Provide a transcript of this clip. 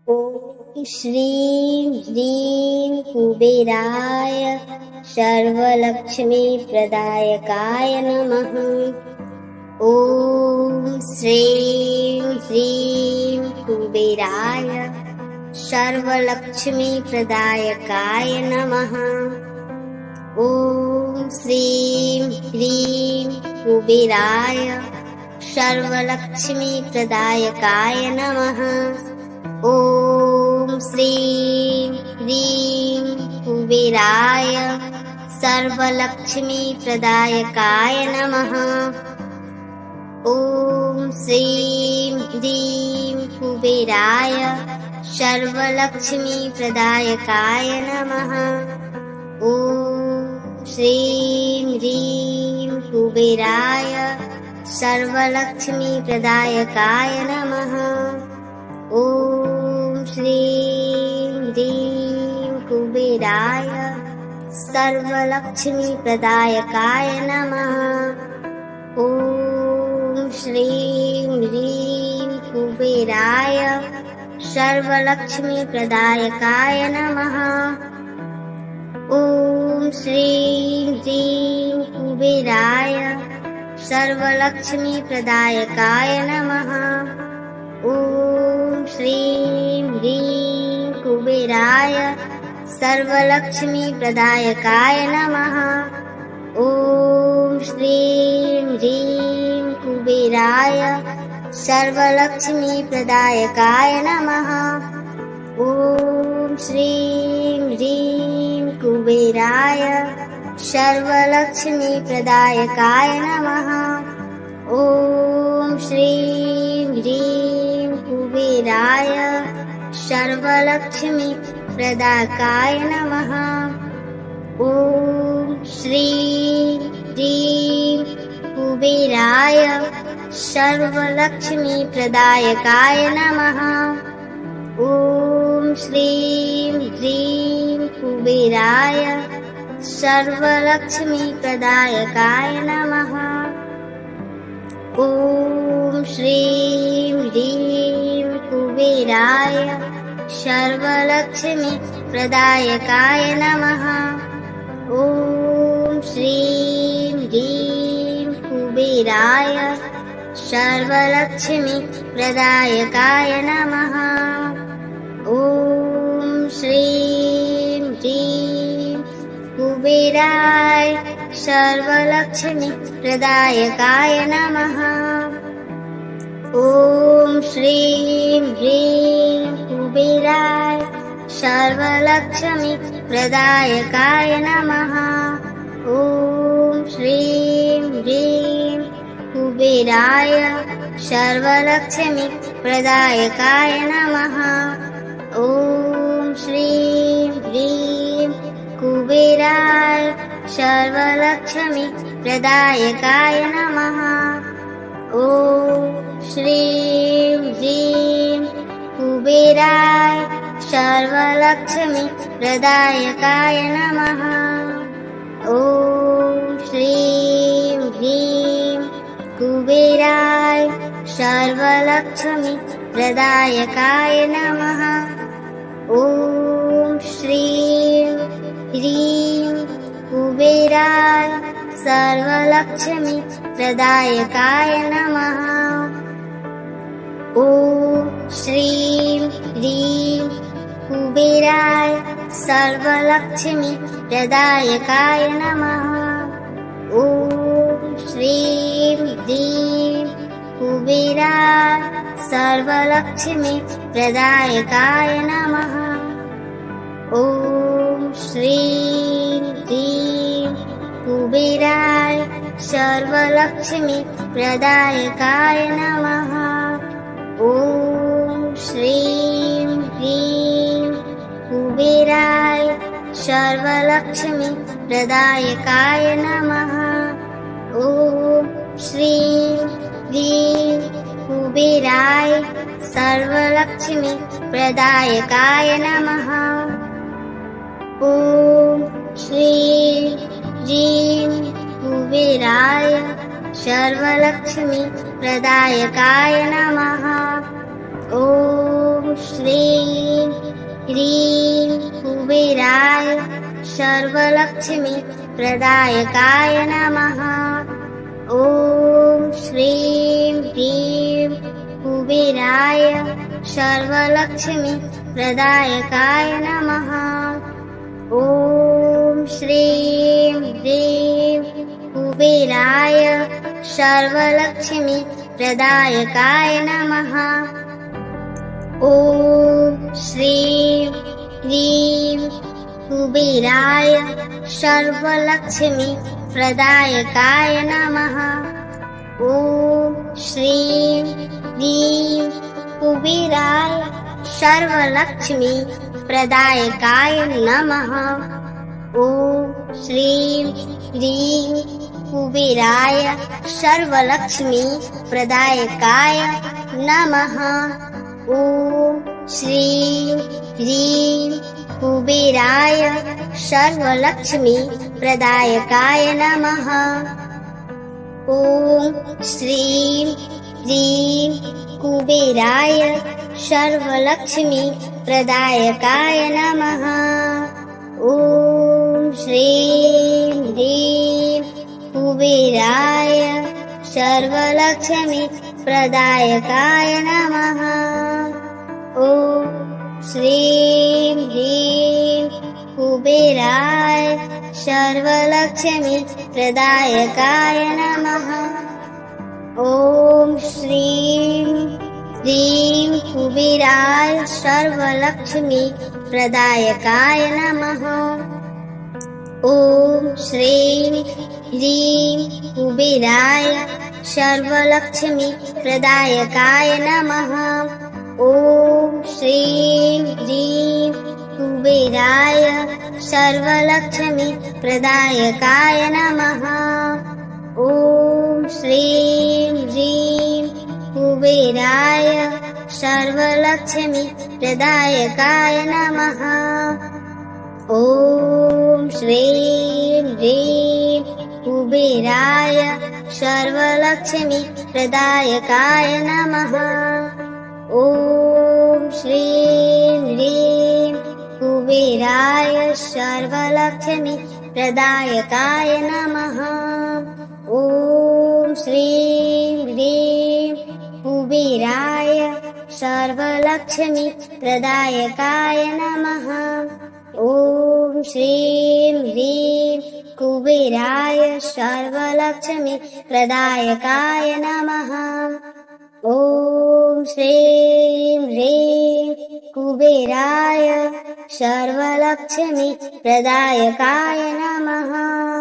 ॐ श्रीं ह्रीं कुबेराय सर्वलक्ष्मीप्रदायकाय नमः। ॐ श्रीं ह्रीं कुबेराय सर्वलक्ष्मीप्रदायकाय नमः। ॐ श्रीं ह्रीं कुबेराय सर्वलक्ष्मीप्रदायकाय नमः। ॐ श्रीं ह्रीं कुबेराय सर्वलक्ष्मीप्रदायकाय नमः। ॐ श्रीं ह्रीं कुबेराय सर्वलक्ष्मीप्रदायकाय नमः। ॐ श्रीं ह्रीं कुबेराय सर्वलक्ष्मीप्रदायकाय नमः। ॐ श्रीं ह्रीं कुबेराय सर्वलक्ष्मीप्रदायकाय नमः। ॐ श्रीं ह्रीं कुबेराय सर्वलक्ष्मीप्रदायकाय नमः। ॐ श्रीं ह्रीं कुबेराय सर्वलक्ष्मीप्रदायकाय नमः। ॐ श्रीं ह्रीं कुबेराय सर्वलक्ष्मीप्रदायकाय नमः। ॐ श्रीं ह्रीं कुबेराय सर्वलक्ष्मीप्रदायकाय नमः। ॐ श्रीं ह्रीं कुबेराय सर्वलक्ष्मीप्रदायकाय नमः। ॐ श्रीं ह्रीं कुबेराय सर्वलक्ष्मीप्रदायकाय नमः। ॐ श्रीं ह्रीं कुबेराय सर्वलक्ष्मीप्रदायकाय नमः। ॐ श्रीं ह्रीं कुबेराय सर्वलक्ष्मीप्रदायकाय नमः। ॐ श्रीं ह्रीं कुबेराय सर्वलक्ष्मीप्रदायकाय नमः। ॐ श्रीं ह्रीं कुबेराय सर्वलक्ष्मीप्रदायकाय नमः। ॐ श्रीं ह्रीं कुबेराय सर्वलक्ष्मीप्रदायकाय नमः। ॐ श्रीं ह्रीं कुबेराय सर्वलक्ष्मीप्रदायकाय नमः। ॐ श्रीं ह्रीं कुबेराय सर्वलक्ष्मीप्रदायकाय नमः। ॐ श्रीं ह्रीं कुबेराय सर्वलक्ष्मीप्रदायकाय नमः। ॐ श्रीं ह्रीं कुबेराय सर्वलक्ष्मीप्रदायकाय नमः। ॐ श्रीं ह्रीं कुबेराय सर्वलक्ष्मीप्रदायकाय नमः। ॐ श्रीं ह्रीं कुबेराय सर्वलक्ष्मीप्रदायकाय नमः। ॐ श्रीं ह्रीं कुबेराय सर्वलक्ष्मीप्रदायकाय नमः। ॐ श्रीं ह्रीं कुबेराय सर्वलक्ष्मीप्रदायकाय नमः। ॐ श्रीं ह्रीं कुबेराय सर्वलक्ष्मीप्रदायकाय नमः। ॐ श्रीं ह्रीं कुबेराय सर्वलक्ष्मीप्रदायकाय नमः। ॐ श्रीं ह्रीं कुबेराय सर्वलक्ष्मीप्रदायकाय नमः। ॐ श्रीं ह्रीं कुबेराय सर्वलक्ष्मीप्रदायकाय नमः। ॐ श्रीं सर्वलक्ष्मी प्रदायकाय नमः। ॐ श्रीं ह्रीं कुबेराय सर्वलक्ष्मी प्रदायकाय नमः। ॐ श्रीं ह्रीं कुबेराय सर्वलक्ष्मी प्रदायकाय नमः। ॐ श्रीं ह्रीं कुबेराय सर्वलक्ष्मी प्रदायकाय नमः। ॐ श्रीं ह्रीं कुबेराय सर्वलक्ष्मी प्रदायकाय नमः। ॐ श्रीं ह्रीं कुबेराय सर्वलक्ष्मी प्रदायकाय नमः। ॐ श्रीं ह्रीं कुबेराय सर्वलक्ष्मी प्रदायकाय नमः। ॐ श्रीं ह्रीं कुबेराय सर्वलक्ष्मी प्रदायकाय नमः। ॐ श्रीं ह्रीं कुबेराय सर्वलक्ष्मी प्रदायकाय नमः। ॐ श्रीं ह्रीं कुबेराय सर्वलक्ष्मी प्रदायकाय नमः। ॐ श्रीं ह्रीं कुबेराय सर्वलक्ष्मी प्रदायकाय नमः। ॐ श्रीं ह्रीं कुबेराय सर्वलक्ष्मी प्रदायकाय नमः। ॐ श्रीं ह्रीं कुबेराय सर्वलक्ष्मी प्रदायकाय नमः। ॐ श्रीं ह्रीं कुबेराय सर्वलक्ष्मी प्रदायकाय नमः। ॐ श्रीं ह्रीं कुबेराय सर्वलक्ष्मी प्रदायकाय नमः। ॐ श्रीं ह्रीं कुबेराय सर्वलक्ष्मी प्रदायकाय नमः। ॐ श्रीं ह्रीं कुबेराय सर्वलक्ष्मी प्रदायकाय नमः। ॐ श्रीं ह्रीं कुबेराय सर्वलक्ष्मी प्रदायकाय नमः। ॐ श्रीं ह्रीं कुबेराय सर्वलक्ष्मी प्रदायकाय नमः।